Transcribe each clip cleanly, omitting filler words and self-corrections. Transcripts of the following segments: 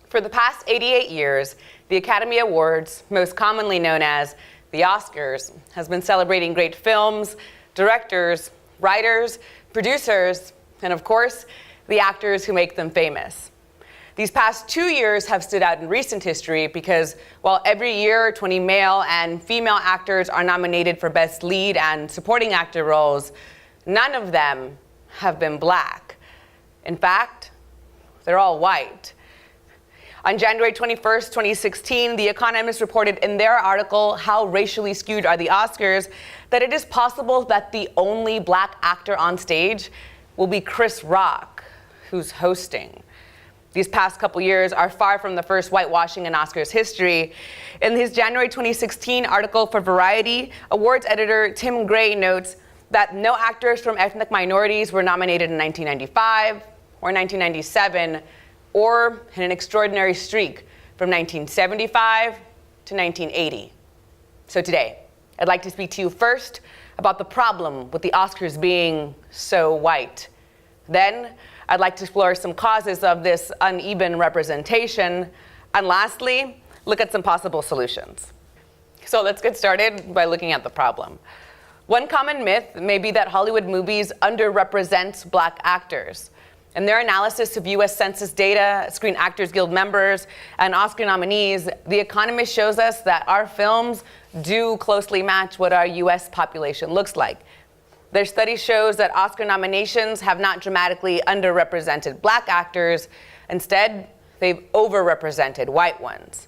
For the past 88 years, the Academy Awards, most commonly known as the Oscars, has been celebrating great films, directors, writers, producers, and of course, the actors who make them famous. These past 2 years have stood out in recent history because while every year 20 male and female actors are nominated for Best Lead and Supporting Actor roles, none of them have been black. In fact, they're all white. On January 21st, 2016, The Economist reported in their article, How Racially Skewed Are the Oscars?, that it is possible that the only black actor on stage will be Chris Rock, who's hosting. These past couple years are far from the first whitewashing in Oscars history. In his January 2016 article for Variety, awards editor Tim Gray notes that no actors from ethnic minorities were nominated in 1995 or 1997, or in an extraordinary streak from 1975 to 1980. So today, I'd like to speak to you first about the problem with the Oscars being so white. Then, I'd like to explore some causes of this uneven representation. And lastly, look at some possible solutions. So let's get started by looking at the problem. One common myth may be that Hollywood movies underrepresent black actors. In their analysis of US Census data, Screen Actors Guild members, and Oscar nominees, The Economist shows us that our films do closely match what our US population looks like. Their study shows that Oscar nominations have not dramatically underrepresented black actors. Instead, they've overrepresented white ones.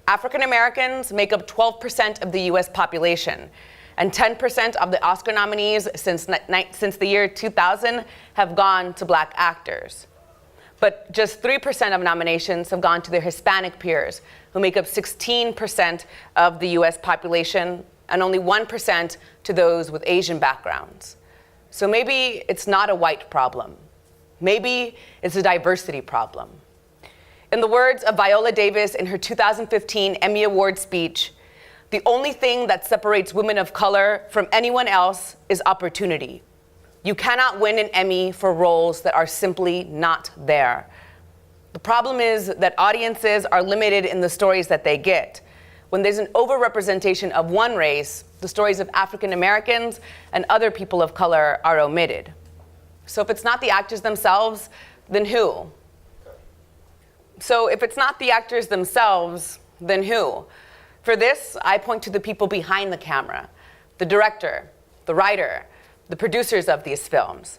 African Americans make up 12% of the US population, and 10% of the Oscar nominees since the year 2000 have gone to black actors. But just 3% of nominations have gone to their Hispanic peers, who make up 16% of the US population, and only 1% to those with Asian backgrounds. So maybe it's not a white problem. Maybe it's a diversity problem. In the words of Viola Davis in her 2015 Emmy Award speech, the only thing that separates women of color from anyone else is opportunity. You cannot win an Emmy for roles that are simply not there. The problem is that audiences are limited in the stories that they get. When there's an overrepresentation of one race, the stories of African Americans and other people of color are omitted. So if it's not the actors themselves, then who? So if it's not the actors themselves, then who? For this, I point to the people behind the camera, the director, the writer, the producers of these films.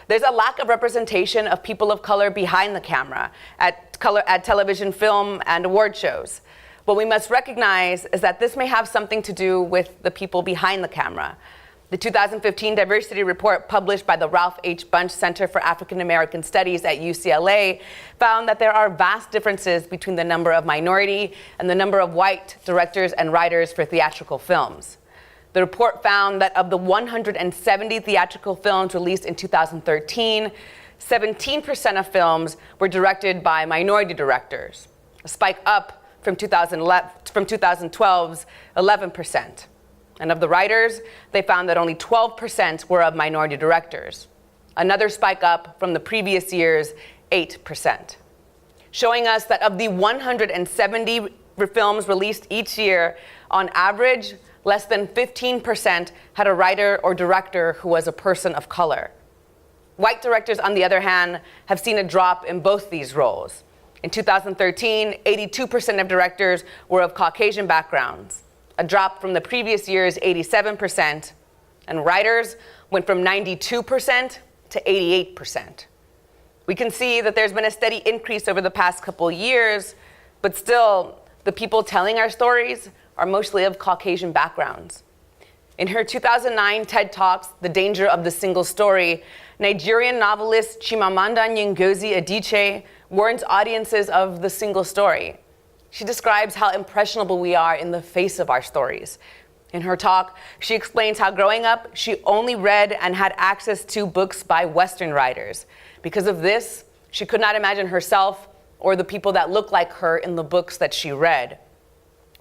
There's a lack of representation of people of color behind the camera at television, film, and award shows. What we must recognize is that this may have something to do with the people behind the camera. The 2015 diversity report published by the Ralph H. Bunche Center for African American Studies at UCLA found that there are vast differences between the number of minority and the number of white directors and writers for theatrical films. The report found that of the 170 theatrical films released in 2013, 17% of films were directed by minority directors, a spike up from 2012's 11%. And of the writers, they found that only 12% were of minority directors, another spike up from the previous year's 8%, showing us that of the 170 films released each year, on average, less than 15% had a writer or director who was a person of color. White directors, on the other hand, have seen a drop in both these roles. In 2013, 82% of directors were of Caucasian backgrounds, a drop from the previous year's 87%, and writers went from 92% to 88%. We can see that there's been a steady increase over the past couple years, but still, the people telling our stories are mostly of Caucasian backgrounds. In her 2009 TED Talks, The Danger of the Single Story, Nigerian novelist Chimamanda Ngozi Adichie warns audiences of the single story. She describes how impressionable we are in the face of our stories. In her talk, she explains how growing up, she only read and had access to books by Western writers. Because of this, she could not imagine herself or the people that look like her in the books that she read.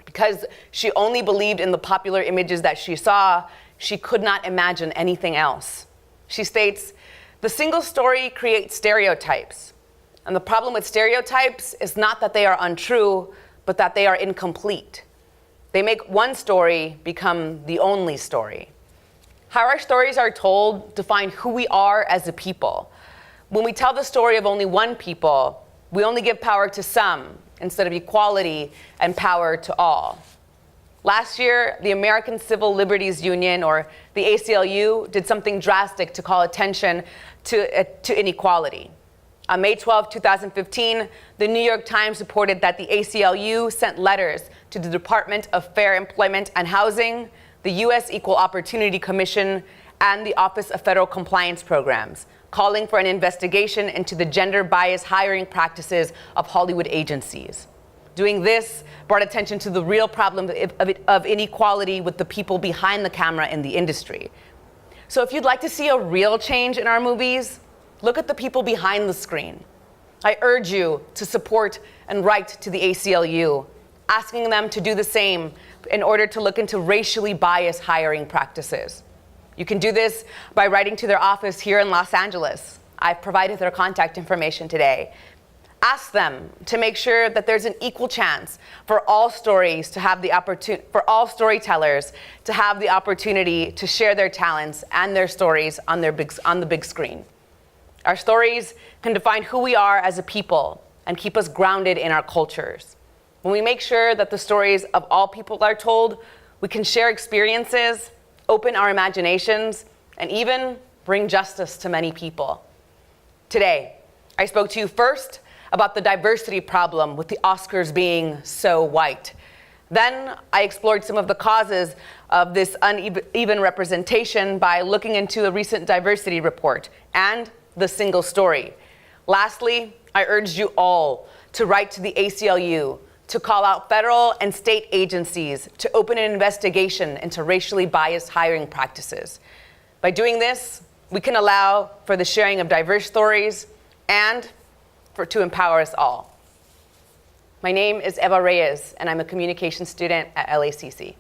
Because she only believed in the popular images that she saw, she could not imagine anything else. She states, "The single story creates stereotypes. And the problem with stereotypes is not that they are untrue, but that they are incomplete. They make one story become the only story. How our stories are told define who we are as a people. When we tell the story of only one people, we only give power to some instead of equality and power to all. Last year, the American Civil Liberties Union, or the ACLU, did something drastic to call attention to inequality. On May 12, 2015, the New York Times reported that the ACLU sent letters to the Department of Fair Employment and Housing, the U.S. Equal Opportunity Commission, and the Office of Federal Compliance Programs, calling for an investigation into the gender-biased hiring practices of Hollywood agencies. Doing this brought attention to the real problem of inequality with the people behind the camera in the industry. So if you'd like to see a real change in our movies, look at the people behind the screen. I urge you to support and write to the ACLU, asking them to do the same in order to look into racially biased hiring practices. You can do this by writing to their office here in Los Angeles. I've provided their contact information today. Ask them to make sure that there's an equal chance for all stories to have the opportunity, for all storytellers to have the opportunity to share their talents and their stories on the big screen. Our stories can define who we are as a people and keep us grounded in our cultures. When we make sure that the stories of all people are told, we can share experiences, open our imaginations, and even bring justice to many people. Today, I spoke to you first about the diversity problem with the Oscars being so white. Then I explored some of the causes of this uneven representation by looking into a recent diversity report and the single story. Lastly, I urged you all to write to the ACLU to call out federal and state agencies to open an investigation into racially biased hiring practices. By doing this, we can allow for the sharing of diverse stories and to empower us all. My name is Eva Reyes, and I'm a communications student at LACC.